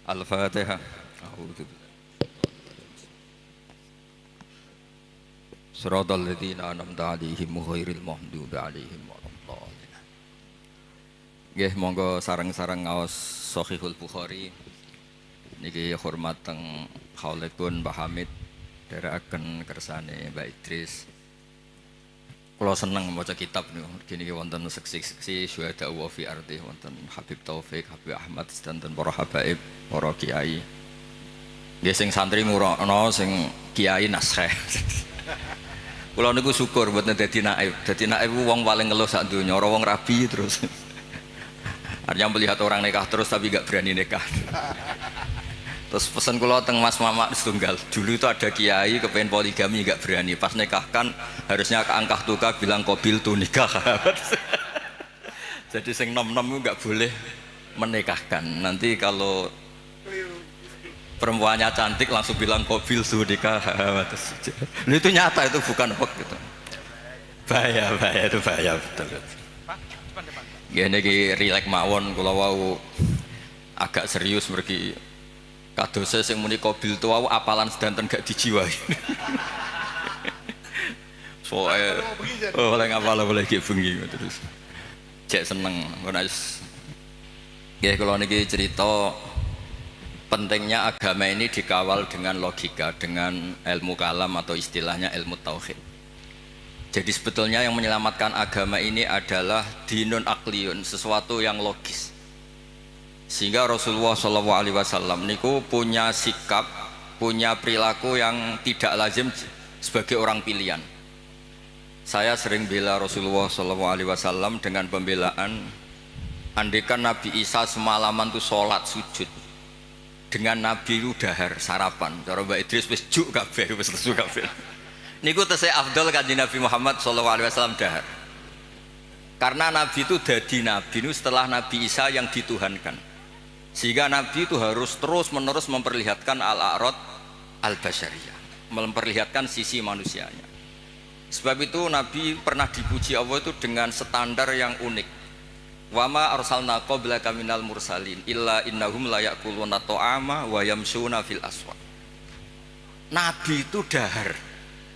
Al-Fatihah. A'udzu Shiratal ladzina an'amta 'alaihim ghairil maghdubi 'alaihim waladdallin. Nggih, monggo sareng-sareng ngaos Shahihul Bukhari. Niki hormat teng Khaulipun Mbah Hamid dherekaken kersane Mbak Idris. Kula seneng maca kitab niku. Niki wonten seksi-seksi syuhada wa fi ardi wonten Habib Taufik, Habib Ahmad sedanten para habaib, para kiai. Nggih sing santri murono, sing kiai naskah. Kula niku syukur mboten dadi naib. Dadi naib ku wong paling ngeluh sak donya, ora wong rabi terus. Artinya melihat orang nikah terus tapi gak berani nikah. Terus pesan kula teng Mas Mamak setunggal. Dulu itu ada kiai kepengen poligami gak berani. Pas nikahkan harusnya ke angkah tukar bilang qabil tu nikah. Jadi sing nom-nom itu gak boleh menikahkan. Nanti kalau perempuannya cantik langsung bilang qabil tu nikah. Itu nyata, itu bukan hoax gitu. Bahaya itu bahaya betul. Ya niki rilek mawon kula wau agak serius mergi kadose sing muni qabil tu wau apalan sedanten gak dijiwai. Soale oleh ngapal boleh ki bengi terus. Cek seneng ngono wis. Nggih kula niki cerita pentingnya agama ini dikawal dengan logika, dengan ilmu kalam atau istilahnya ilmu tauhid. Jadi sebetulnya yang menyelamatkan agama ini adalah dinun akliyun, sesuatu yang logis. Sehingga Rasulullah SAW niku punya sikap, punya perilaku yang tidak lazim sebagai orang pilihan. Saya sering bela Rasulullah SAW dengan pembelaan, andaikan Nabi Isa semalaman itu sholat sujud, dengan Nabi itu dahar sarapan. Cara Mbak Idris wis juk kabeh, wis lesu kabeh. Niku tesih afdal kanjeng Nabi Muhammad SAW dahar. Karena Nabi itu dadi Nabi itu setelah Nabi Isa yang dituhankan. Sehingga Nabi itu harus terus menerus memperlihatkan al-a'rad al-basyariyah, memperlihatkan sisi manusianya. Sebab itu Nabi pernah dipuji Allah itu dengan standar yang unik. Wa ma arsalna qablaka minal mursalin illa innahum la ya'kuluna ta'ama wa yamshuna fil aswaq. Nabi itu dahar.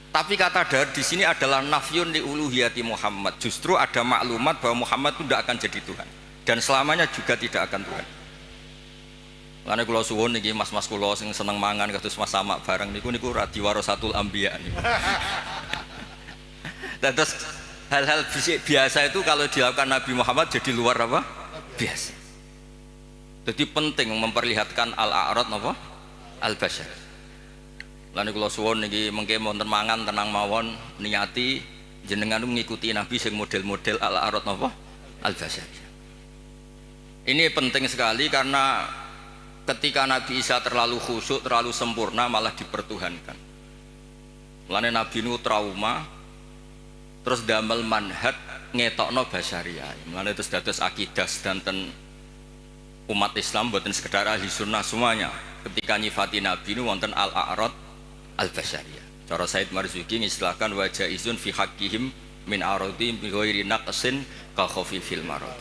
Tapi kata dahar di sini adalah nafyun li uluhiyati Muhammad. Justru ada maklumat bahwa Muhammad itu tidak akan jadi Tuhan dan selamanya juga tidak akan Tuhan. Karena kula suwun niki mas-mas kula sing seneng mangan kados Mas Samak bareng niku radi warasatul anbiya niku. Dan terus hal-hal biasa itu kalau dilakukan Nabi Muhammad jadi luar apa? Biasa. Jadi penting memperlihatkan al-a'rad apa? Al-basyar. Lan kula suwun niki mengke wonten mangan tenang mawon niati jenengan mengikuti Nabi sing model-model al-a'rad apa? Al-basyar. Ini penting sekali karena ketika Nabi Isa terlalu khusyuk, terlalu sempurna malah dipertuhankan. Mulane Nabi nu trauma terus damel manhaj ngetokno basyariah. Mulane terus dados akidah sedanten umat Islam boten sekedar ahli sunnah semuanya. Ketika nyifati Nabi nu wonten al-a'rad al-basyariyah. Cara Said Marzuki ngistilahkan wajah izun fi haqqihim min aradim bi ghairi naqsin ka khafifil marad.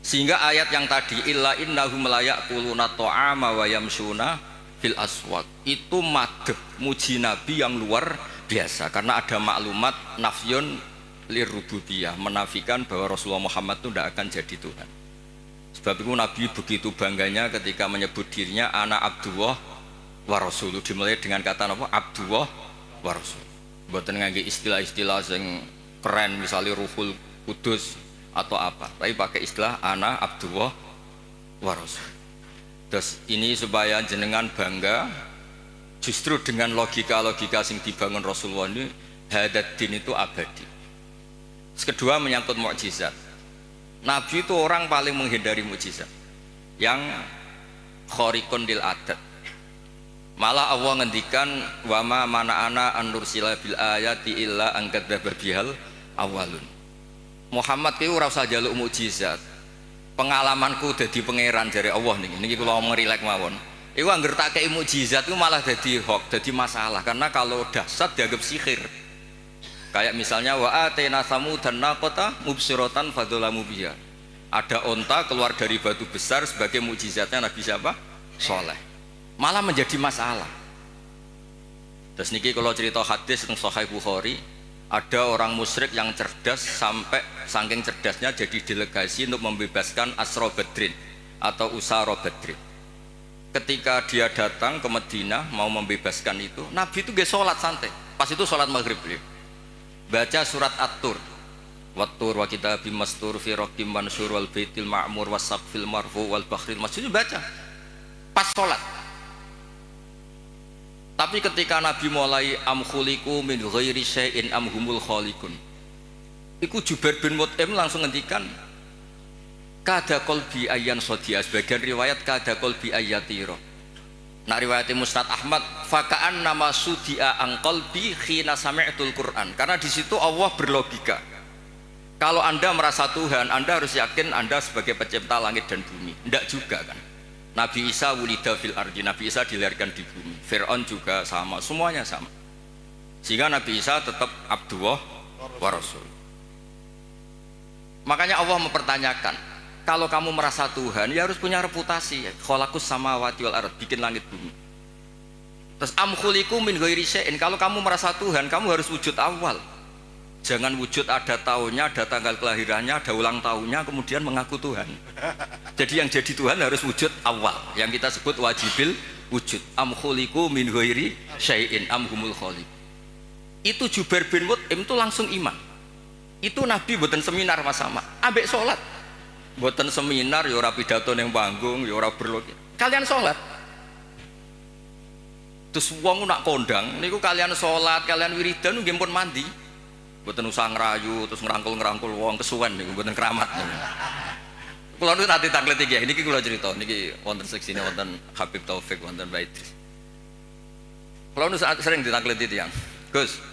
Sehingga ayat yang tadi illa innahum la ya'kuluna ta'ama wa yamshuna fil aswaq itu madh muji Nabi yang luar biasa karena ada maklumat nafyun lirububiyah, menafikan bahwa Rasulullah Muhammad itu tidak akan jadi Tuhan. Sebab itu Nabi begitu bangganya ketika menyebut dirinya ana Abdullah wa Rasul, dimulai dengan kata apa? Abdullah wa Rasul. Mboten ngangge istilah-istilah yang keren misalnya Ruhul Kudus atau apa, tapi pakai istilah ana Abdullah wa Rasul. Terus ini supaya jenengan bangga justru dengan logika-logika yang dibangun Rasulullah ini hadat din itu abadi. Kedua menyangkut mukjizat. Nabi itu orang paling menghindari mukjizat yang khariqun lil adat. Malah Allah ngendikan wa ma mana'ana an nursila bil ayati illa an kadzdzaba bihal awalun. Muhammad ki ora usah njaluk mukjizat. Pengalamanku dadi pangeran jare Allah niki kula omong rilek mawon. Iku angger tak kei mukjizat iku malah dadi hoax, dadi masalah karena kalau dahsyat dianggap sihir. Kayak misalnya wa atayna samudan naqata mubsiratan fadzalamu biha. Ada onta keluar dari batu besar sebagai mukjizatnya Nabi siapa? Soleh. Malah menjadi masalah. Terus niki kalau cerita hadis tentang Sahih Bukhari, ada orang musyrik yang cerdas sampai saking cerdasnya jadi delegasi untuk membebaskan Asra Badrin atau Usara Badrin. Ketika dia datang ke Madinah mau membebaskan itu, Nabi itu gak sholat santai. Pas itu sholat maghrib beliau baca surat At-Tur, Wat-Tur wa kitabim mastur fi raqim mansur wal baitil ma'mur was saqfil marfu wal bakhril masjid, baca pas sholat. Tapi ketika Nabi mulai am khuliqu min ghairi syai'in am humul khaliqun, iku Jubair bin Mut'im langsung ngendikan kada qalbi ayyan sodiya, sebagian riwayat kada qalbi ayyatiro. Nah riwayat Musnad Ahmad faka'an nama sudia ang qalbi khina sami'tul Quran, karena di situ Allah berlogika kalau Anda merasa Tuhan, Anda harus yakin Anda sebagai pencipta langit dan bumi. Tidak juga kan. Nabi Isa wulida fil ardi, Nabi Isa dilahirkan di bumi. Fir'aun juga sama, semuanya sama. Sehingga Nabi Isa tetap Abdullah wa Rasul. Makanya Allah mempertanyakan, kalau kamu merasa Tuhan, ya harus punya reputasi. Khalaqus samawati wal ard, bikin langit bumi. Terus am khuliqu min ghairi syai'in, kalau kamu merasa Tuhan, kamu harus wujud awal. Jangan wujud ada tahunnya, ada tanggal kelahirannya, ada ulang tahunnya, kemudian mengaku Tuhan. Jadi yang jadi Tuhan harus wujud awal, yang kita sebut wajibil wujud. Am khuliqu min ghairi syai'in am humul khaliq. Itu Jubair bin Mut'im itu langsung iman. Itu Nabi mboten seminar Mas sama, ambek sholat. Mboten seminar, ya ora pidato ning panggung, ya ora berlogika. Kalian sholat. Terus wong nak kondang niku kalian sholat, kalian wiridan nggih pun mandi. Mboten usah ngerayu terus ngerangkul-ngerangkul wong kesuwen niku mboten keramat. Kula nu nanti taklet iki, niki kula cerita, niki wonten seksine wonten Habib Taufik, wonten Mbak Idris. Kula nu sering ditakleti tiyang. Gus,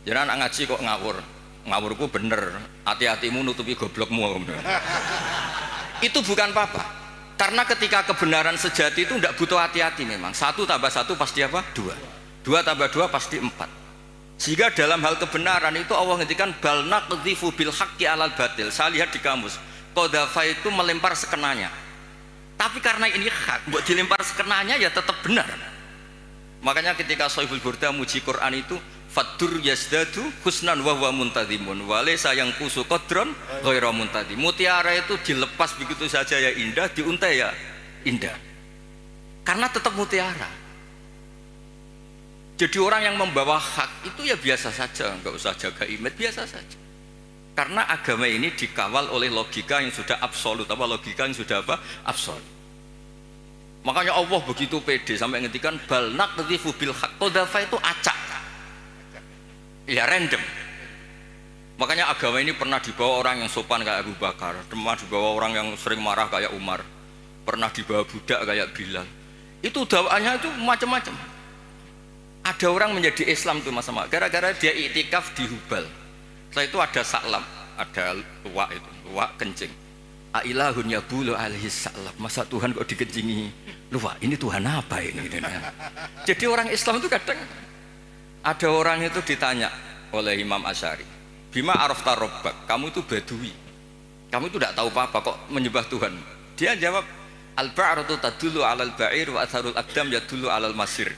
jenengan ngaji kok ngawur. Ngawurku bener, hati-hatimu nutupi goblokmu. Itu bukan apa-apa, karena ketika kebenaran sejati itu tidak butuh hati-hati memang. 1 tambah 1 pasti apa? 2. 2 tambah 2 pasti 4. Sehingga dalam hal kebenaran itu Allah ngendikan bal naqdhifu bil haqqi alal batil. Saya lihat di kamus, qadhafa itu melempar sekenanya. Tapi karena ini hak, buat dilempar sekenanya ya tetap benar. Makanya ketika Shahihul Burda muji Quran itu fadur yazdadu husnan wa huwa muntadhimun wa laysa yang kusu qadron ghairu muntadhim. Mutiara itu dilepas begitu saja ya indah, diuntai ya indah. Karena tetap mutiara. Jadi orang yang membawa hak itu ya biasa saja, enggak usah jaga image, biasa saja. Karena agama ini dikawal oleh logika yang sudah absolut, apa logika yang sudah apa? Absolut. Makanya Allah begitu pede sampai ngendikan bal naqdhifu bil haqq. Qadhafa itu acak. Ya random. Makanya agama ini pernah dibawa orang yang sopan kayak Abu Bakar, pernah dibawa orang yang sering marah kayak Umar, pernah dibawa budak kayak Bilal. Itu dakwaannya itu macam-macam. Ada orang menjadi Islam tuh Mas Sama, gara-gara dia iktikaf di Hubal. Setelah itu ada saklam, ada luwak itu, luwak kencing. Ailahun yabulu alaihi saklam. Masa Tuhan kok dikencingi luwak? Ini Tuhan apa ini? Jadi orang Islam itu kadang ada orang itu ditanya oleh Imam Asy'ari, bima arafta rabbak, kamu itu badui, kamu itu tidak tahu apa-apa kok menyembah Tuhan. Dia jawab, al-ba'ratu tadullu 'alal ba'ir wa atharul aqdam yadullu 'alal masir.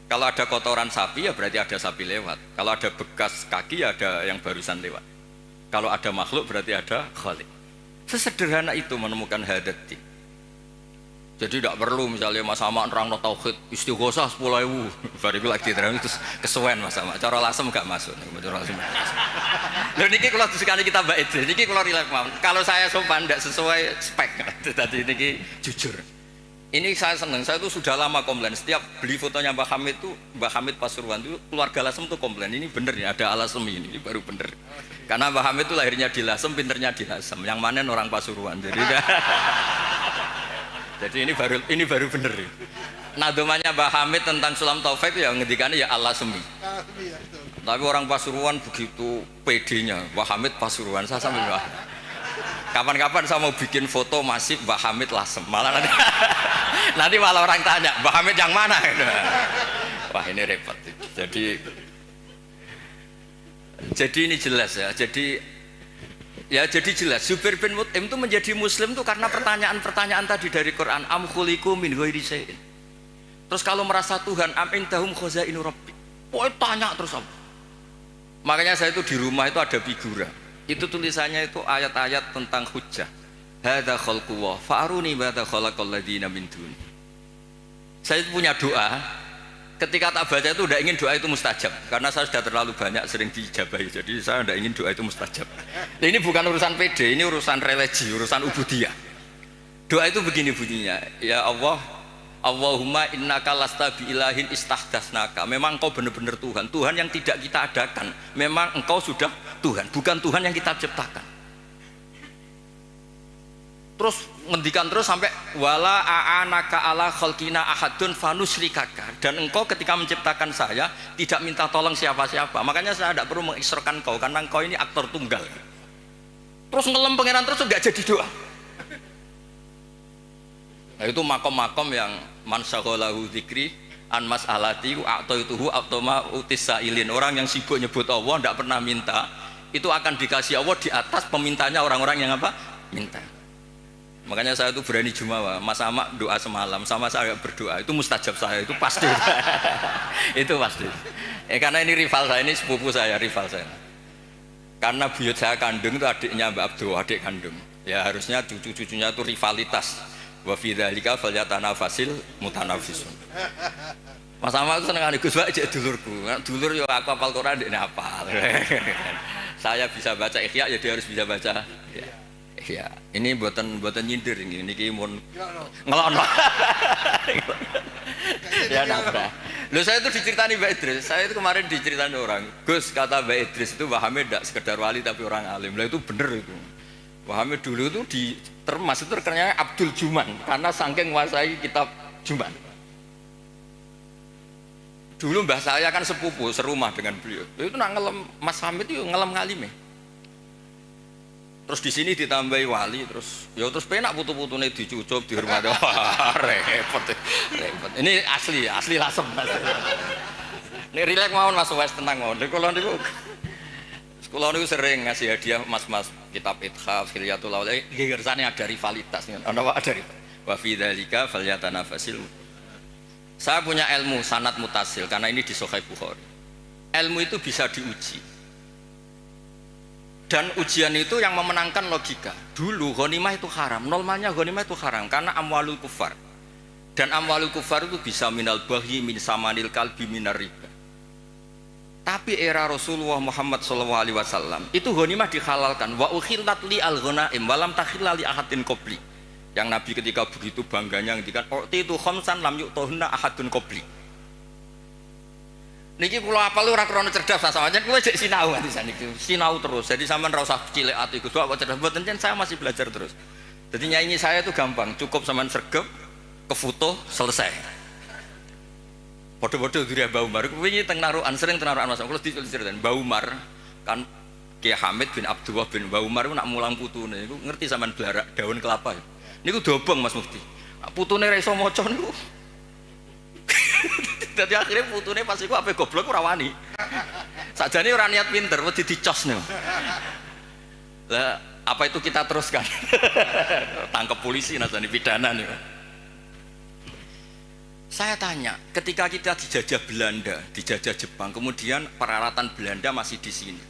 Kalau ada kotoran sapi ya berarti ada sapi lewat, kalau ada bekas kaki ya ada yang barusan lewat, kalau ada makhluk berarti ada khaliq. Sesederhana itu menemukan hadati. Jadi tidak perlu misalnya Mas Sama nerangno tauhid istighosah 10.000 bariku lagi terang terus kesuwen Mas Sama. Cara lasem gak masuk. Cara lasem. Lho niki kula sekali kita Mbak Idris. Niki kula rileks mawon. Kalau saya sopan tidak sesuai spek. Tadi niki jujur. Ini saya senang. Saya itu sudah lama komplain. Setiap beli fotonya Mbak Hamid itu, Mbak Hamid Pasuruan itu keluarga Lasem itu komplain. Ini bener ya, ada Alasem ini baru bener. Karena Mbak Hamid itu lahirnya di Lasem, pinternya di Lasem. Yang mana orang Pasuruan. Jadi ini baru bener. Nadomanya Mbah Hamid tentang Sulam Taufik ya ngendikannya ya Allah semi. Tapi orang Pasuruan begitu pedenya, Mbah Hamid Pasuruan. Saya sambil wah. Kapan-kapan saya mau bikin foto masif Mbah Hamid Lasem. Malah nanti malah orang tanya, Mbah Hamid yang mana? Wah ini repot. Jadi ini jelas ya. Jadi Ya jadi jelas Zubair bin Mut'im itu menjadi muslim tuh karena pertanyaan-pertanyaan tadi dari Quran, am khuliqu min ghairi syai'in. Terus kalau merasa Tuhan, am indahum khazainu rabbi. Pokoknya tanya terus apa. Makanya saya itu di rumah itu ada figura. Itu tulisannya itu ayat-ayat tentang hujjah. Hadza khalqullah fa'aruni madza khalaqal ladzina min duni. Saya itu punya doa. Ketika tak baca itu udah ingin doa itu mustajab karena saya sudah terlalu banyak sering diijabahi. Jadi saya udah ingin doa itu mustajab. Nah, ini bukan urusan PD, ini urusan religi, urusan ubudiyah. Doa itu begini bunyinya. Ya Allah, Allahumma innaka lasta bi ilahin istahdatsnaka. Memang engkau benar-benar Tuhan, Tuhan yang tidak kita adakan. Memang engkau sudah Tuhan, bukan Tuhan yang kita ciptakan. Terus ngendikan terus sampai wala a'anaka ala khalqina ahadun fanusrikaka, dan engkau ketika menciptakan saya tidak minta tolong siapa-siapa. Makanya saya tidak perlu mengisrokan kau karena engkau ini aktor tunggal. Terus ngelem pangeran terus enggak jadi doa. Nah, itu makom-makom yang man syaghalahu dzikri an mas'alati a'taituhu atoma utisailin. Orang yang sibuk nyebut Allah tidak pernah minta, itu akan dikasih Allah di atas pemintanya orang-orang yang apa? Minta. Makanya saya itu berani jumawa, Mas Amak doa semalam sama saya berdoa, itu mustajab saya, itu pasti. Itu pasti. Karena ini rival saya, ini sepupu saya, rival saya. Karena buyut saya kandung itu adiknya Mbak Abdul, adik kandung. Ya harusnya cucu-cucunya itu rivalitas. Wa fi dzalika falyatanafasil mutanafisun. Mas Amak itu seneng Gus Pak cek dulurku. Dulur yo aku hafal Quran ndekne hafal. Saya bisa baca Ikhya ya dia harus bisa baca. Ya, ini buatan nyindir ini mun ngelokno. Ya nabrak. Loh saya itu diceritani Mbak Idris. Saya itu kemarin diceritani orang. Gus kata Mbak Idris itu Wahamid tidak sekedar wali tapi orang alim. Lah itu bener itu. Wahamid dulu itu di termas itu terkenalnya Abdul Juman karena saking menguasai kitab Juman. Dulu mbah saya kan sepupu serumah dengan beliau. Itu nak ngelem Mas Hamid itu ngelem ngalime. Terus di sini ditambahi wali terus penak putu-putune dicucup dihormati. Wah, repot. Ini asli lasem. Nek rileks mawon Mas Wes tenang mawon. Kula niku sering ngasih hadiah mas-mas kitab Ithaf, Hilyatul Auliya. Nggih kersane ada rivalitas. Ana apa ada rivalitas. Wa fi dzalika falyatanafasil. Saya punya ilmu sanad mutasil karena ini di Sahih Bukhari. Ilmu itu bisa diuji. Dan ujian itu yang memenangkan logika. Dulu ghanimah itu haram, normalnya ghanimah itu haram karena amwalul kufar. Dan amwalul kufar itu bisa minal baghi min samanil kalbi minar riba. Tapi era Rasulullah Muhammad SAW itu ghanimah dihalalkan. Wa ukhillat li al-ghanaim wa lam takhilla li ahadin qabli. Yang Nabi ketika begitu bangganya ngendikan uti itu khamsan lam yu'tahunna ahadun qabli. Niki kula apal ora krana cerdas sampeyan kowe jek sinau nganti saniki. Sinau terus. Jadi sampean ora usah cilik ati Gus kok cerdas mboten saya masih belajar terus. Jadi nyanyi saya itu gampang, cukup sampean sregep, ke foto, selesai. Padha-padha diri Mbah Umar kuwi teng narukan sering teng narukan Mas. Kula diceritain Mbah Umar kan Kiai Hamid bin Abdullah bin Mbah Umar ku nak mulang putune niku ngerti sampean blarak daun kelapa. Niku dobong Mas Mufti. Putune ra iso maca niku. Jadi akhirnya putune pas iku ape goblok ora wani. Sakjane ora niat pinter, wedi dicos niku. Lah, apa itu kita teruskan? Tangkap polisi nasani pidana niku. Saya tanya, ketika kita dijajah Belanda, dijajah Jepang, kemudian peralatan Belanda masih di sini.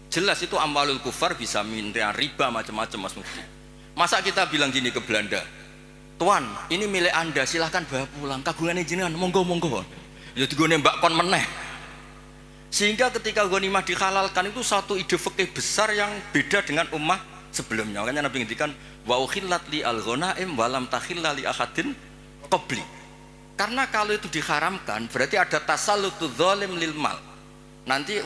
Jelas itu amwalul kufar bisa minta riba macam-macam Mas Mufti. Masa kita bilang gini ke Belanda, Tuan, ini milik Anda, silahkan bawa pulang. Kagungan jenengan, monggo. Ya digone mbak kon meneh. Sehingga ketika ghanimah dihalalkan itu satu ide fikih besar yang beda dengan ummah sebelumnya. Makanya Nabi ngendikan wa ukhillat li al-ghanaim wa lam takhilla li ahadin qabli. Karena kalau itu diharamkan berarti ada tasallutu dzalim lil mal. Nanti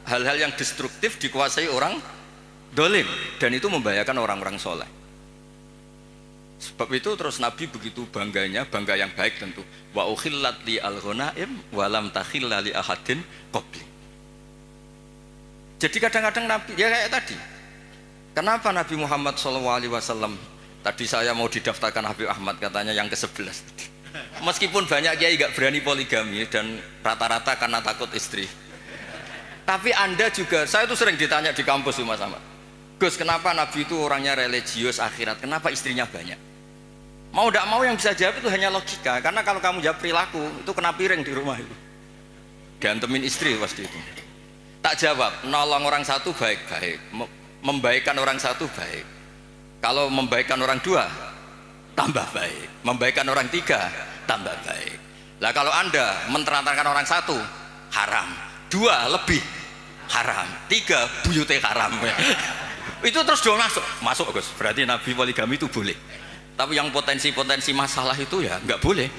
hal-hal yang destruktif dikuasai orang dolim dan itu membahayakan orang-orang soleh. Sebab itu terus Nabi begitu bangganya, bangga yang baik tentu. Wa ukhillat li al-ghanaim wa lam takhilla li ahadin qabli. Jadi kadang-kadang Nabi ya kayak tadi. Kenapa Nabi Muhammad SAW tadi saya mau didaftarkan Habib Ahmad katanya yang ke-11. Meskipun banyak kiai gak berani poligami dan rata-rata karena takut istri. Tapi Anda juga, saya itu sering ditanya di kampus Mas Ahmad. Gus, kenapa Nabi itu orangnya religius akhirat? Kenapa istrinya banyak? Mau tidak mau yang bisa jawab itu hanya logika. Karena kalau kamu jawab perilaku, itu kena piring di rumah itu. Diantemin istri pasti itu. Tak jawab, nolong orang satu baik-baik, membaikkan orang satu baik. Kalau membaikkan orang dua, tambah baik. Membaikkan orang tiga, tambah baik. Lah kalau Anda menterantarkan orang satu, haram. Dua lebih haram. Tiga buyute haram. Itu terus dong masuk Gus. Berarti Nabi poligami itu boleh. Tapi yang potensi-potensi masalah itu ya nggak boleh.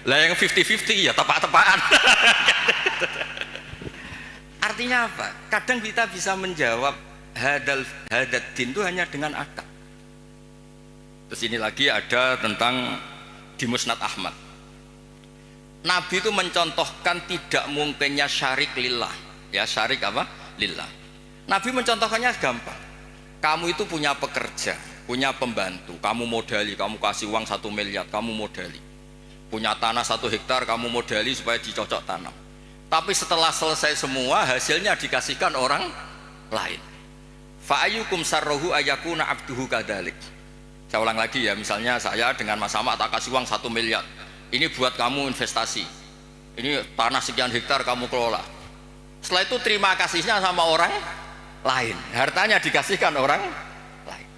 Lah yang 50-50 ya tepak-tepakan. Artinya apa? Kadang kita bisa menjawab hadat din itu hanya dengan akal. Terus ini lagi ada tentang di Musnad Ahmad. Nabi itu mencontohkan tidak mungkinnya syarik lillah. Ya, syarik apa? Lillah. Nabi mencontohkannya gampang. Kamu itu punya pekerja, punya pembantu, kamu modali, kamu kasih uang 1 miliar, kamu modali. Punya tanah 1 hektar, kamu modali supaya dicocok tanam. Tapi setelah selesai semua, hasilnya dikasihkan orang lain. Fa'ayyukum sarrohu ayakuna abduhu kadalik. Saya ulang lagi ya, misalnya saya dengan Mas Ahmad tak kasih uang 1 miliar. Ini buat kamu investasi. Ini tanah sekian hektar kamu kelola. Setelah itu terima kasihnya sama orang lain. Hartanya dikasihkan orang lain.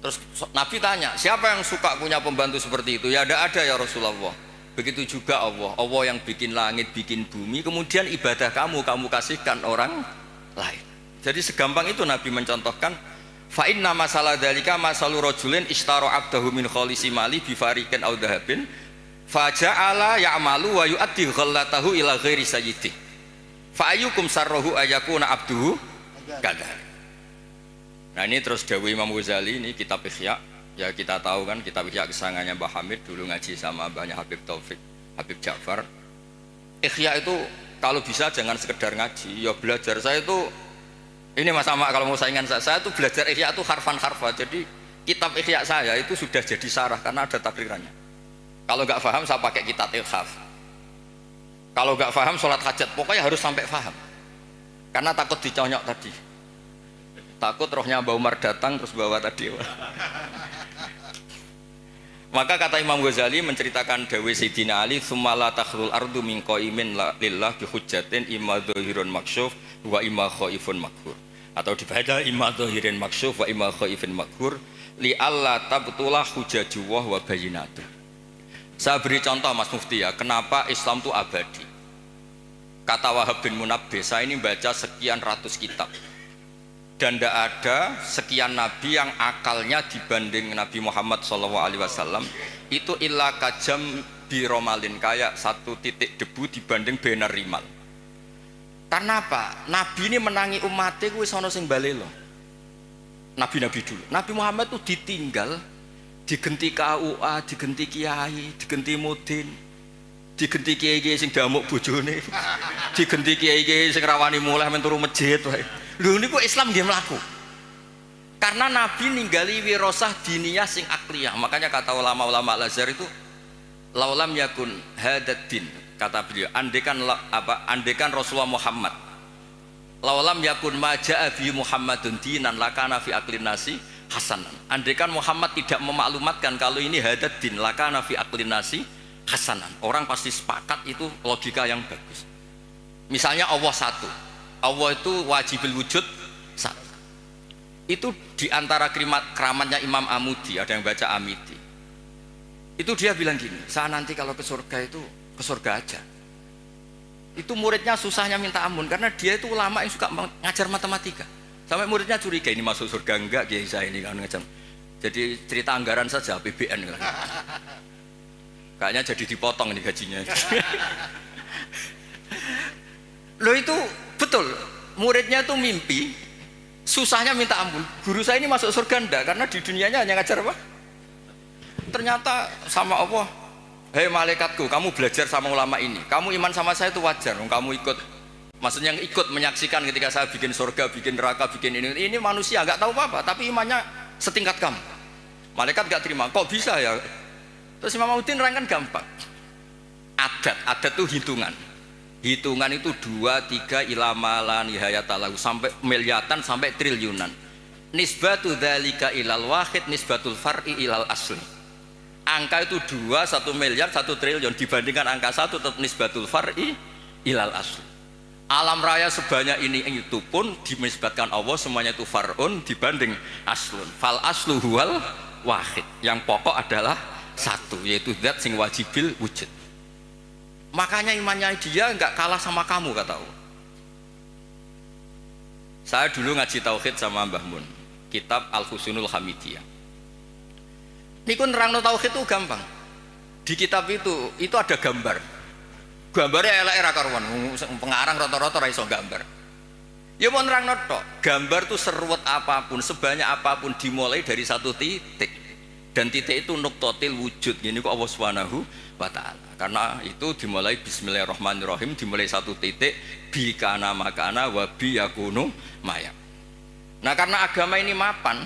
Terus Nabi tanya, siapa yang suka punya pembantu seperti itu? Ya ada ya Rasulullah. Begitu juga Allah. Allah yang bikin langit, bikin bumi. Kemudian ibadah kamu kasihkan orang lain. Jadi segampang itu Nabi mencontohkan. Fa inna masalah dalika masalu rajulin ishtaro abdahu min kholisi mali bifarikin au dahabin faja'ala ya'malu wa yu'addi ghallatahu ila ghairi sayyidih fa ayyukum sarrohu ayakuna abduhu kadar. Nah ini terus dawuh Imam Ghazali, ini kitab Ihya ya, kita tahu kan kitab Ihya kesangannya Mbah Hamid, dulu ngaji sama banyak Habib Taufik, Habib Ja'far. Ihya itu kalau bisa jangan sekedar ngaji, ya belajar. Saya itu ini Mas Ahmad kalau mau saingan saya tuh belajar Ihya itu harfan-harfa. Jadi kitab Ihya saya itu sudah jadi sarah karena ada takrirannya. Kalau nggak paham saya pakai kitab Ilhaf. Kalau nggak paham sholat hajat, pokoknya harus sampai paham. Karena takut diconyok tadi. Takut rohnya Mbah Umar datang terus bawa tadi. Maka kata Imam Ghazali menceritakan dawuh Sayyidina Ali, "Tsumma la takhlul ardu min qaimin lillah bi hujjatin imma dzahirun maksyuf wa imma khaifun makhur." Atau dibaca imma dzahirin maksyuf wa imma khaifun makhur li alla tabtulah hujjatuh wa bayyinatuh. Saya beri contoh Mas Mufti ya, kenapa Islam itu abadi. Kata Wahab bin Munabbih, saya ini baca sekian ratus kitab dan tidak ada sekian nabi yang akalnya dibanding Nabi Muhammad SAW itu illa kajam biromalin, kayak 1 titik debu dibanding benar rimal. Karena apa? Nabi ini menangi umatnya kuwi sono sing balelo. Nabi-nabi dulu. Nabi Muhammad itu ditinggal, digenti KUA, digenti kiai, digenti mudin, digenti kiai-kiai sing damuk bojone, digenti kiai-kiai sing rawani mulih men turu masjid wae. Lho niku Islam nggih mlaku. Karena Nabi ninggali wirasah diniyah sing akliyah. Makanya kata ulama-ulama Al-Azhar itu laulam yakun hadad din, kata beliau, andekan Rasulullah Muhammad laulam yakun maja'a bi Muhammadun dinan lakana fi aklin nasi hasanan. Andekan Muhammad tidak memaklumatkan kalau ini hadad din lakana fi aklin nasi hasanan, orang pasti sepakat itu logika yang bagus. Misalnya Allah satu, Allah itu wajibul wujud satu. Itu diantara keramatnya Imam Amudi, ada yang baca Amidi, itu dia bilang gini, saya nanti kalau ke surga itu ke surga aja. Itu muridnya susahnya minta ampun karena dia itu ulama yang suka ngajar matematika. Sampai muridnya curiga, ini masuk surga enggak kiai saya ini kan ngajar. Jadi cerita anggaran saja APBN kan. Kayaknya jadi dipotong nih gajinya. Loh itu betul, muridnya itu mimpi susahnya minta ampun, guru saya ini masuk surga enggak karena di dunianya hanya ngajar apa? Ternyata sama Allah, hei malaikatku, kamu belajar sama ulama ini, kamu iman sama saya itu wajar, kamu ikut, maksudnya ikut menyaksikan ketika saya bikin surga, bikin neraka, bikin ini manusia nggak tahu apa-apa tapi imannya setingkat kamu. Malaikat nggak terima, kok bisa ya? Terus Imam Udin nerangkan gampang, adat itu hitungan itu 2, 3 ilama la nihayatalahu sampai miliatan sampai triliunan. nisbatu dzalika ilal wahid nisbatul far'i ilal asli. Angka itu 2, 1 miliar, 1 triliun dibandingkan angka 1 tetap nisbatul far'i ilal asli. Alam raya sebanyak ini itu pun dinisbatkan Allah semuanya itu far'un dibanding aslun. Fal aslu huwal wahid. Yang pokok adalah satu, yaitu zat sing wajibil wujud. Makanya imannya dia enggak kalah sama kamu, kata Allah. Saya dulu ngaji tauhid sama Mbah Mun, kitab Al-Husnul Hamidiyah. Niku nerangno tauhid itu gampang. Di kitab itu ada gambar. Gambarnya elek ra karuan, pengarang rata-rata ra iso gambar. Ya mau nerangno tok. Gambar itu seruwet apapun, sebanyak apapun dimulai dari satu titik. Dan titik itu nuktotil wujud. Gini kok Allah Subhanahu wa ta'ala. Karena itu dimulai bismillahirrahmanirrahim, dimulai satu titik bi kana makana wa bi yakunu maya. Nah, karena agama ini mapan,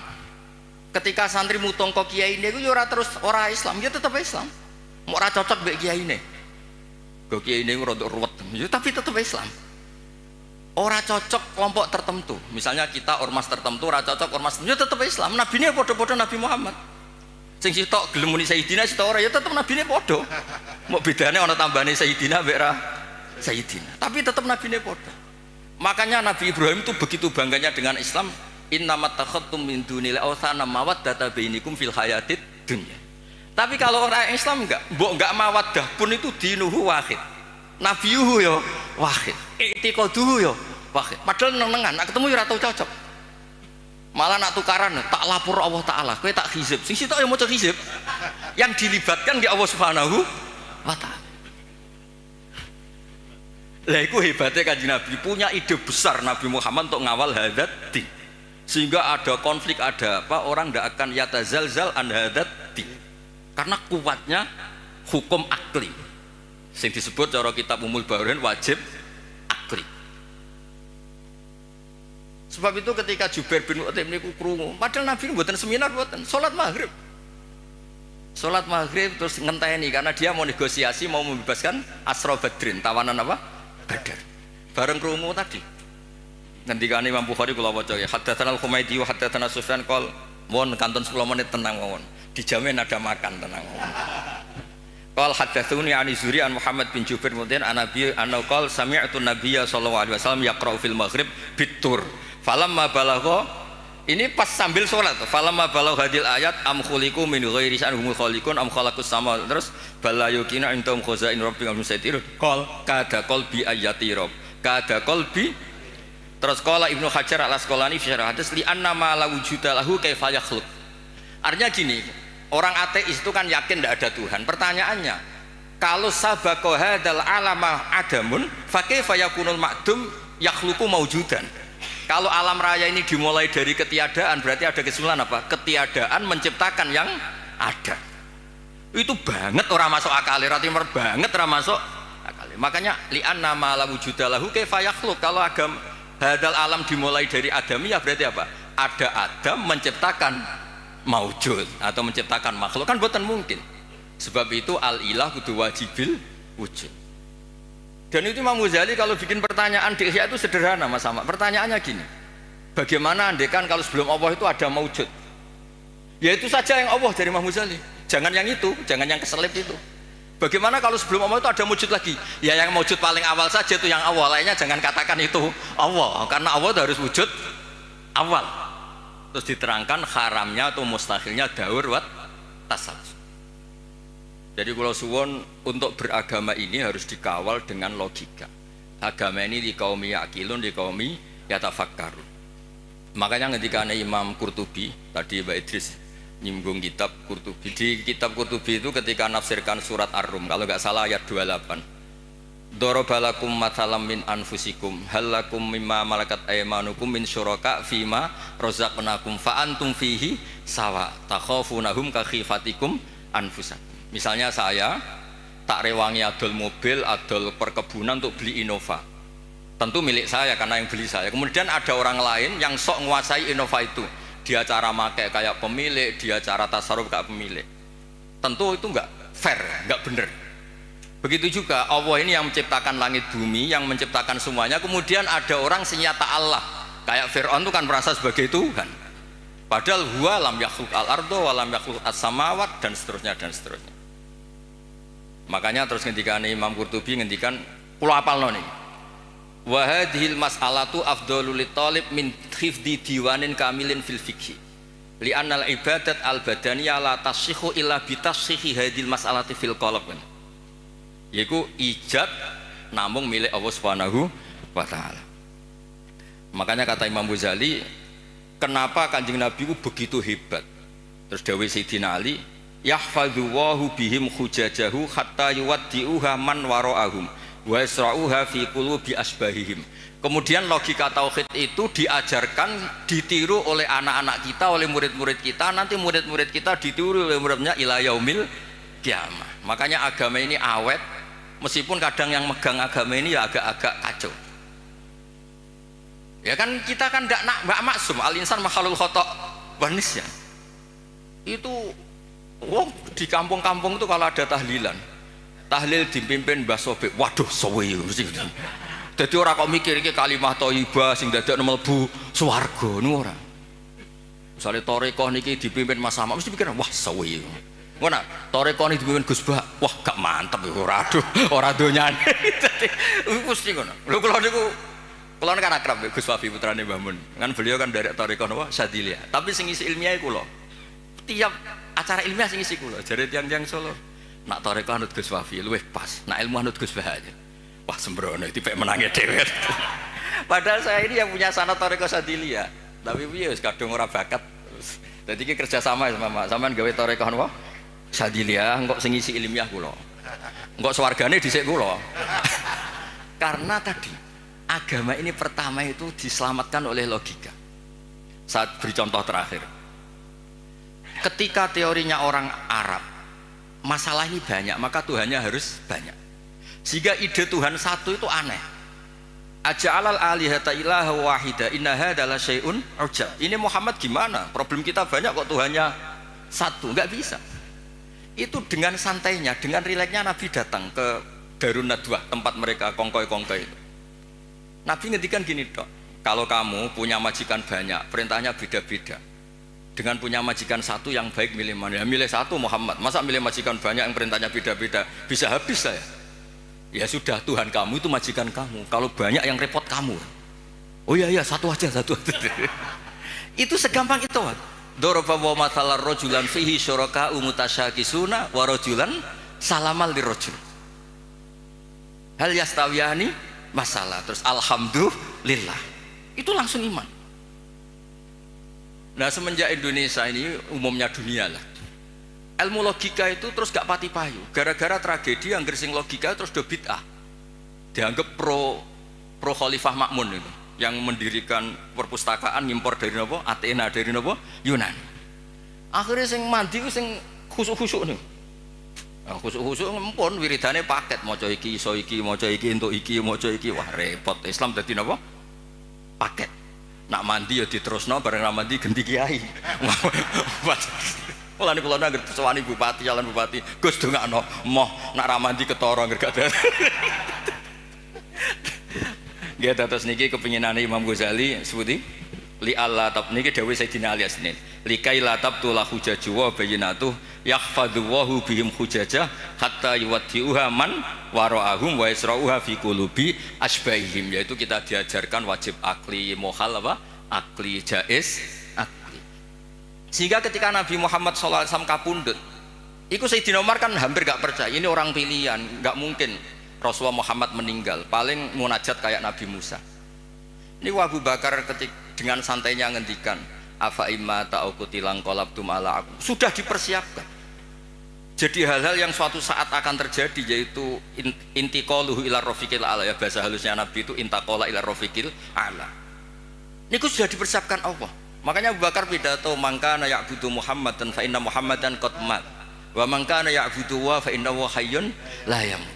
ketika santri mutong kok kiai ini itu ora terus ora Islam, ya tetap Islam. Mau ora cocok mbek kiai ini. Kok kiai ini rodok ruwet, ya tapi tetap Islam. Ora cocok kelompok tertentu. Misalnya kita ormas tertentu ora cocok ormas tertentu, ya tetap Islam. Nabi ini padha-padha Nabi Muhammad. Sing sitok gelem muni Sayyidina, sitok ora ya tetep nabine padha. Mau bedane ana tambahane Sayyidina mbek ra Sayyidina. Tapi tetep nabine padha. Makanya Nabi Ibrahim itu begitu bangganya dengan Islam, innamat takhadtum min dunil awthana mawaddata bainikum fil hayatid dunya. Tapi kalau orang Islam enggak mawaddah pun itu dinuhu wahid. Nabiyuhu ya wahid. I'tiqaduhu ya wahid. Padahal neng-nengan, nak ketemu ya ora tau cocok. Malah nak tukaran, tak lapor Allah Ta'ala, kowe tak hizib. Sing sitok yang mau hizib, yang dilibatkan di Allah Subhanahu wa Ta'ala. Lah itu hebatnya Kanjeng Nabi, punya ide besar Nabi Muhammad untuk ngawal hadat din. Sehingga ada konflik, ada apa, orang tidak akan yatazalzal an hadat din. Karena kuatnya hukum akli. Sing disebut cara kitab Umul Bawain wajib akli. Sebab itu ketika Jubair bin Mut'im niku krungu, padahal Nabi mboten seminar mboten, salat maghrib. Salat maghrib terus ngenteni karena dia mau negosiasi, mau membebaskan Asra Badrin, tawanan apa? Badar. Bareng krungu tadi. Ngendikane Imam Bukhari kula waca ya, haddatsana Al-Humaydi wa haddatsana Sufyan qol, mohon kantun 10 menit tenang mawon. Dijamin ada makan tenang mawon. Qal haddatsuni ani Zuri an Muhammad bin Jubair bin Anabi anna qal sami'tu Nabiyya sallallahu alaihi wasallam yaqra'u fil maghrib bitur. Falamma balagha, ini pas sambil sholat. Falamma balagha hadil ayat am khuliqu min ghairi sya'in humul khaliqun am khalaqus sama, terus bala yukina intum khazain rabbika musaitir qol kada qalbi ayati rabb kada qalbi. Terus qala Ibnu Hajar al-Asqalani fi syarah hadis li anna ma la wujuda lahu kaifa yakhluq. Artinya gini, orang ateis itu kan yakin tidak ada Tuhan. Pertanyaannya, kalau sabaqa hadzal alama adamun fa kaifa yakunul ma'dum yakhluqu maujudan. Kalau alam raya ini dimulai dari ketiadaan, berarti ada kesimpulan apa? Ketiadaan menciptakan yang ada. Itu banget orang masuk akal, timur banget orang masuk akal. Makanya li'anna ma la wujuda lahu kaifa yakhluq. Kalau agama hadal alam dimulai dari adamiyah berarti apa? Ada Adam menciptakan maujud atau menciptakan makhluk, kan bukan mungkin. Sebab itu al-ilah kudu wajibil wujud. Dan itu Imam Ghazali kalau bikin pertanyaan di Ihya itu sederhana Mas Ahmad. Pertanyaannya gini, bagaimana andekan kalau sebelum Allah itu ada maujud? Ya itu saja yang Allah dari Imam Ghazali. Jangan yang itu, jangan yang keselip itu. Bagaimana kalau sebelum Allah itu ada wujud lagi? Ya yang wujud paling awal saja itu yang awal, lainnya jangan katakan itu Allah. Karena Allah itu harus wujud awal. Terus diterangkan haramnya atau mustahilnya daur wat tasawuf. Jadi kalau suwon untuk beragama ini harus dikawal dengan logika. Agama ini di kaum yakilun, di kaum yatafakkarun. Makanya ketika Imam Qurtubi, tadi Mbak Idris nyinggung kitab Qurtubi. Di kitab Qurtubi itu ketika nafsirkan surat Ar-Rum, kalau nggak salah ayat 28. Dorobalakum mathalam min anfusikum halakum mimma malakat aymanukum min syuraka fima rozaqnakum fa antum fihi sawa takhafunahum ka khifatikum anfusakum. Misalnya saya tak rewangi adol mobil, adol perkebunan untuk beli Innova. Tentu milik saya karena yang beli saya. Kemudian ada orang lain yang sok menguasai Innova itu. Dia cara pakai kayak pemilik, dia cara tasarruf kayak pemilik. Tentu itu enggak fair, enggak benar. Begitu juga Allah ini yang menciptakan langit bumi, yang menciptakan semuanya. Kemudian ada orang senyata Allah. Kayak Fir'aun itu kan merasa sebagai Tuhan. Padahal huwa lam yakhluq al-ardo wa lam yakhluq as-samawat dan seterusnya dan seterusnya. Makanya terus ngendikane Imam Qurtubi ngendikan kula apalno niki. Wa hadhil mas'alatu afdhalul talib min hifdzi diwanin kamilin fil fiqh. Li'annal ibadat al-badaniyah la tasihhu illa bi tasihhi hadhil mas'alati fil qalb. Yaiku ijab namung milik Allah Subhanahu wa taala. Makanya kata Imam Ghazali, kenapa Kanjeng Nabi itu begitu hebat? Terus dawuh Sayyidina Ali, yahfadzu wahu bihim hujajahu hatta yuwaddi'uha man wara'ahum wa yasra'uha fi qulubi asbahihim. Kemudian logika tauhid itu diajarkan, ditiru oleh anak-anak kita, oleh murid-murid kita, nanti murid-murid kita ditiru oleh muridnya ila yaumil kiamah. Makanya agama ini awet, meskipun kadang yang megang agama ini ya agak-agak kacau. Ya kan kita kan tidak maksum, al-insan makhluk khata' wa nisyan. Itu di kampung-kampung itu kalau ada tahlilan, tahlil dipimpin Mbah Sobek, waduh suwe mesti. Dadi ora kok mikir iki kalimah thayyibah sing dadekno mlebu swarga niku ora. Misale tarekah niki dipimpin Mas Sama mesti pikir wah suwe. Ngono, tarekah niki dipimpin Gus Bah, wah gak mantep iku ora aduh, ora donyane. Dadi mesti ngono. Lho kula niku kan akrab Gus Wafi putrane Mbah Mun. Kan beliau kan dari tarekah napa Sadiliyah. Tapi sing isi ilmiah kula. Tiap acara ilmiah sing isi kula jare tiyang-tiyang Solo. Nak tarekah anut Gus Wafi luwih pas, nak ilmu anut Gus Bah aja. Wah sembrono tipe menangi dhewe. Padahal saya ini yang punya sanad tarekah Sadiliyah. Tapi piye wis kadung ora bakat. Dadi iki kerja sama sama sampean gawe tarekah napa? Sadiliyah engko sing isi ilmiah kula. Engko swargane dhisik kula. Karena tadi agama ini pertama itu diselamatkan oleh logika. Saat beri contoh terakhir. Ketika teorinya orang Arab, masalah ini banyak, maka Tuhannya harus banyak. Sehingga ide Tuhan satu itu aneh. Aja'alal alihata ilaha wahida inna hadza la syai'un ujab. Ini Muhammad gimana? Problem kita banyak kok Tuhannya satu, enggak bisa. Itu dengan santainya, dengan rileksnya Nabi datang ke Darun Nadwah, tempat mereka kongkoi-kongkoi itu. Nabi ngendikan gini dok, kalau kamu punya majikan banyak, perintahnya beda-beda. Dengan punya majikan satu yang baik milih mana? Ya, milih satu Muhammad. Masa milih majikan banyak yang perintahnya beda-beda? Bisa habis saya. Ya sudah, Tuhan kamu itu majikan kamu. Kalau banyak yang repot kamu. Oh iya satu aja. Itu segampang itu. Daraba wa mathalar rajulan fihi syuraka'u mutasyakisuna wa rajulan salamal lirajul. Hal yastawiyani masalah. Terus alhamdulillah. Itu langsung iman. Nah semenjak Indonesia ini umumnya dunia lah, ilmu logika itu terus gak pati payu gara-gara tragedi yang gersing logika terus do bid'ah, dianggap pro Khalifah Makmun itu yang mendirikan perpustakaan ngimpor dari nopo Athena, dari nopo Yunani. Akhirnya sing mandi sing khusuk-khusuk nih, nah, khusuk-khusuk ngempun wiridane paket maca iki iso iki maca iki entuk iki maca iki, wah repot. Islam dadi nopo paket. Nak mandi ya diterusno bareng ra mandi ganti kiai. Mulane kula nang sewani bupati, calon bupati, Gus dongakno moh nak ra mandi ketara nggak ada. Nggih terus niki kepinginane Imam Ghazali sebuti li Allah tab niki dawuh Sayyidina Ali Asnin. Likai la tabtu la hujaju wa bayyinatu yahfadhu wahu bihim hujajah hatta yuwaddi'uha man wara'ahum wa yasra'uha fi qulubi asbahihim. Yaitu kita diajarkan wajib akli mohal apa? Akli jaiz akli. Sehingga ketika Nabi Muhammad SAW kapundhut, itu Sayyidina Umar kan hampir gak percaya, ini orang pilihan, gak mungkin Rasulullah Muhammad meninggal, paling munajat kayak Nabi Musa. Ini Abu Bakar dengan santainya ngendikan afa imma ta'ukutilang qalabtum ala aku. Sudah dipersiapkan. Jadi hal-hal yang suatu saat akan terjadi, yaitu intiqaluhu ila rafiqil ala, ya bahasa halusnya Nabi itu intaqala ila rafiqil ala. Ini sudah dipersiapkan Allah. Makanya Abu Bakar pidato mangkana ya'budu Muhammadan fa inna Muhammadan qad mat wa mangkana ya'budu wa fa innahu hayyun la yamut.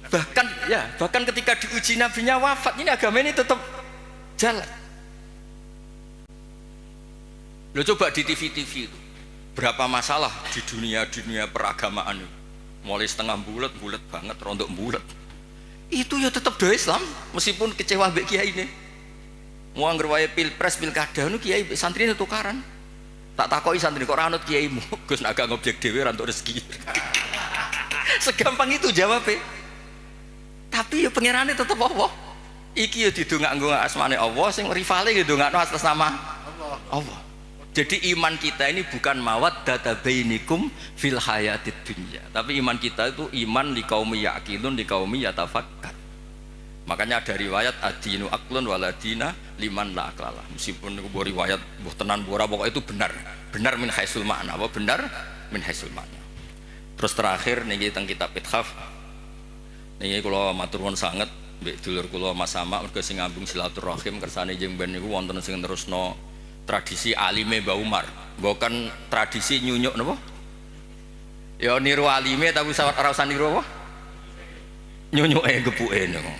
Bahkan ketika diuji nabinya wafat, ini agama ini tetap jalan. Lo coba di TV-TV itu berapa masalah di dunia peragamaan itu, mulai setengah bulat banget, rontok bulat. Itu ya tetap do Islam meskipun kecewa mbek kiai ini. Mau anggere wae pilpres pilkada nu kiai santrine tukaran. Tak takoki santri kok ora anut kiaimu. Gus nak gak ngobjek dhewe ora entuk rezeki. Segampang itu jawabnya. Tapi ya pangerane tetep Allah. Iki ya didongakno asmane Allah, sing rivale ya dongakno atas nama Allah. Jadi iman kita ini bukan mawaddata bainikum fil hayatid dunya, tapi iman kita itu iman li qaumi yaqilun li qaumi yatafakkar. Makanya ada riwayat adinu aqlun waladina liman la aqlala. Meskipun itu riwayat mbuh tenan ora pokoknya itu benar. Benar min haisul makna, apa benar min haisul makna. Terus terakhir niki teng kitab Ithaf. Niki kula matur nuwun sanget mbek dulur kula Mas Sama mergo sing ngambung silaturahim kersane jeung ben niku wonten sing terusno tradisi alime Mbah Umar, bukan tradisi nyunyuk napa? Ya niru alime tapi ora usah niru apa? Nyunyuke gepuke niku.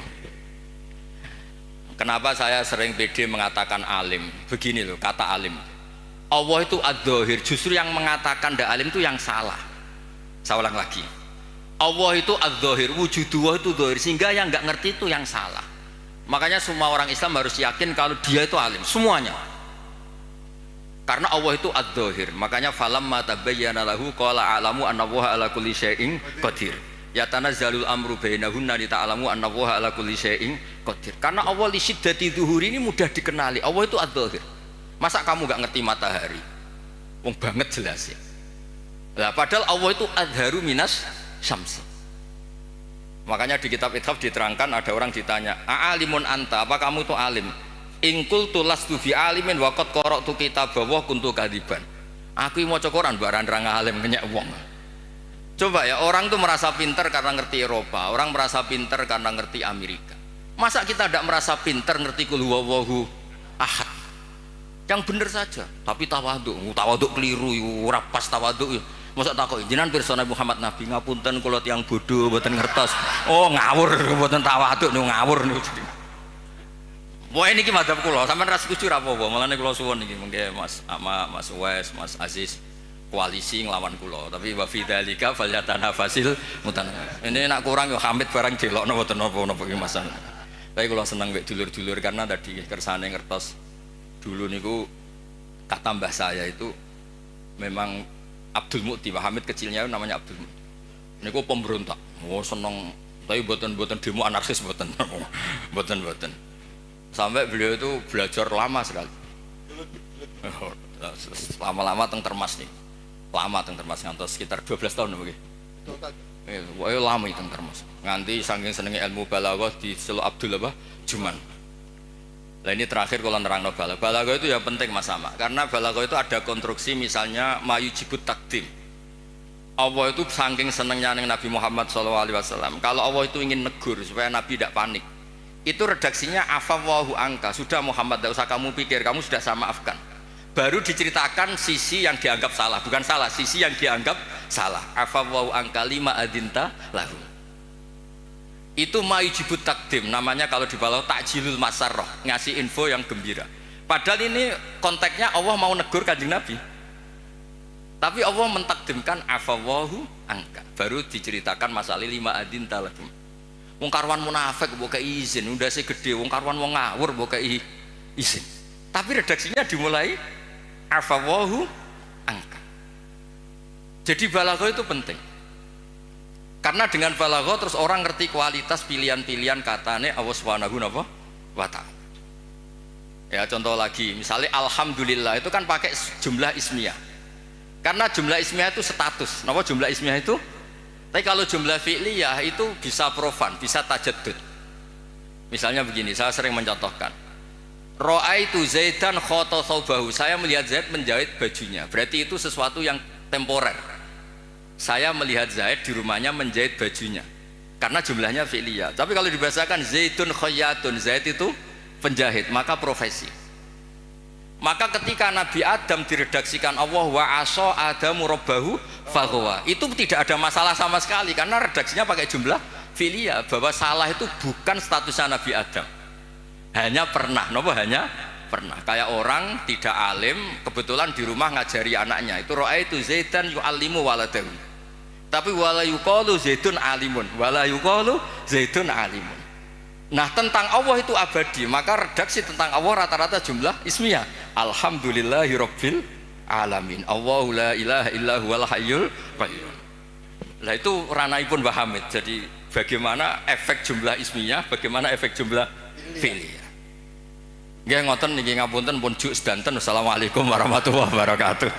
Kenapa saya sering pede mengatakan alim? Begini loh kata alim. Allah itu ad-dhahir, justru yang mengatakan ndak alim itu yang salah. Saya ulang lagi. Allah itu ad-dhahir, wujudullah itu dhahir, sehingga yang nggak ngerti itu yang salah. Makanya semua orang Islam harus yakin kalau dia itu alim, semuanya. Karena Allah itu ad-dhahir, makanya falamma tabayyana lahu qala a'lamu annallaha ala kulli syai'in qadir. Ya tanazzalul amru bainahunna li ta'lamu annallaha ala kulli syai'in qadir. Karena Allah li syiddati dzuhuri ini mudah dikenali. Allah itu ad-dhahir. Masa kamu enggak ngerti matahari? Wong banget jelas ya. Lah padahal Allah itu adharu minas syamsi. Makanya di kitab Ithaf diterangkan ada orang ditanya, "A'alimun anta? Apa kamu itu alim?" Ingkul tulas tu fi alimin waqad qara'tu kitabahu kuntu kadiban. Aku maca Quran barang ra alim kenyek wong. Coba ya, orang tuh merasa pinter karena ngerti Eropa, orang merasa pinter karena ngerti Amerika. Masa kita tidak merasa pinter ngerti kul huwallahu ahad? Yang bener saja, tapi tawaduk keliru, ora pas tawaduk. Masa takok jenengan pirsa Muhammad Nabi ngapunten kula tiyang bodoh mboten ngertos. Oh, ngawur mboten tawaduk niku ngawur niku. Wah ini madzhab kula, sampean ra setuju ra apa-apa, mulane kula suwun iki mengke Mas Ama, Mas Wes, Mas Aziz koalisi nglawan kula, tapi wa fi dzalika falyatanafasil mutanafis. Ini nak kurang yo Hamid barang delokno mboten napa-napa iki Mas. Tapi kula seneng mek dulur-dulur karena tadi kersane ngertos dulu niku kata mbah saya itu memang Abdul Mukti, Pak Hamid kecilnya namanya Abdul Mukti. Niku pemberontak. Oh seneng, tapi mboten demo anarkis mboten. Mboten. Sampai beliau itu belajar lama sekali. Lama-lama teng Termas nih. Lama teng Termas ngantos sekitar 12 tahun nggih. Wah, lama teng Termas. Nganti saking senenge ilmu balaghah diceluk Abdul apa? Juman. Nah ini terakhir kalau nerangno balaghah. Balaghah itu ya penting Mas Sama. Karena balaghah itu ada konstruksi misalnya mayujibut takdim. Allah itu saking senengnya Nabi Muhammad SAW. Kalau Allah itu ingin negur supaya Nabi tidak panik, itu redaksinya afawwahu angka. Sudah Muhammad, tidak usah kamu pikir, kamu sudah saya maafkan. Baru diceritakan sisi yang dianggap salah, bukan salah, sisi yang dianggap salah. Afawwahu angka lima adinta lahu. Itu mayujibut takdim, namanya kalau di balaghah takjilul masarrah, ngasih info yang gembira. Padahal ini konteksnya Allah mau negur Kanjeng Nabi, tapi Allah mentakdimkan afawwahu angka. Baru diceritakan masalah lima adinta lahu. Wong karwan munafik mbok kei izin, ndase gede, wong karwan wong ngawur mbok kei izin. Tapi redaksinya dimulai afawwahu angka. Jadi balaghah itu penting. Karena dengan balaghah terus orang ngerti kualitas pilihan-pilihan katane Allah Subhanahu wa ta'ala. Ya contoh lagi, misalnya alhamdulillah itu kan pakai jumlah ismiyah. Karena jumlah ismiyah itu status. Napa jumlah ismiyah itu? Tapi kalau jumlah fi'liyah itu bisa profan, bisa tajaddud. Misalnya begini, saya sering mencontohkan. Ra'aitu Zaidan khata thawbahu. Saya melihat Zaid menjahit bajunya. Berarti itu sesuatu yang temporer. Saya melihat Zaid di rumahnya menjahit bajunya. Karena jumlahnya fi'liyah. Tapi kalau dibahasakan Zaidun khayyatun, Zaid itu penjahit, maka profesi. Maka ketika Nabi Adam diredaksikan Allah wa asa Adamu rabbahu faghwa, itu tidak ada masalah sama sekali karena redaksinya pakai jumlah filia, bahwa salah itu bukan statusnya Nabi Adam, hanya pernah, hanya pernah. Kayak orang tidak alim kebetulan di rumah ngajari anaknya, itu ra'aitu Zaidan yu'allimu waladahu, tapi wala yuqalu Zaidun alimun, wala yuqalu Zaidun alimun. Nah tentang Allah itu abadi, maka redaksi tentang Allah rata-rata jumlah ismiyah. Alhamdulillahirabbil alamin. Allahu la ilaha illa huwal hayyul qayyum. Lah itu ranaipun Mbah Hamid. Jadi bagaimana efek jumlah ismiyah, bagaimana efek jumlah fi'liyah. Nggih ngoten niki ngapunten pun juk sedanten. Wassalamualaikum warahmatullahi wabarakatuh.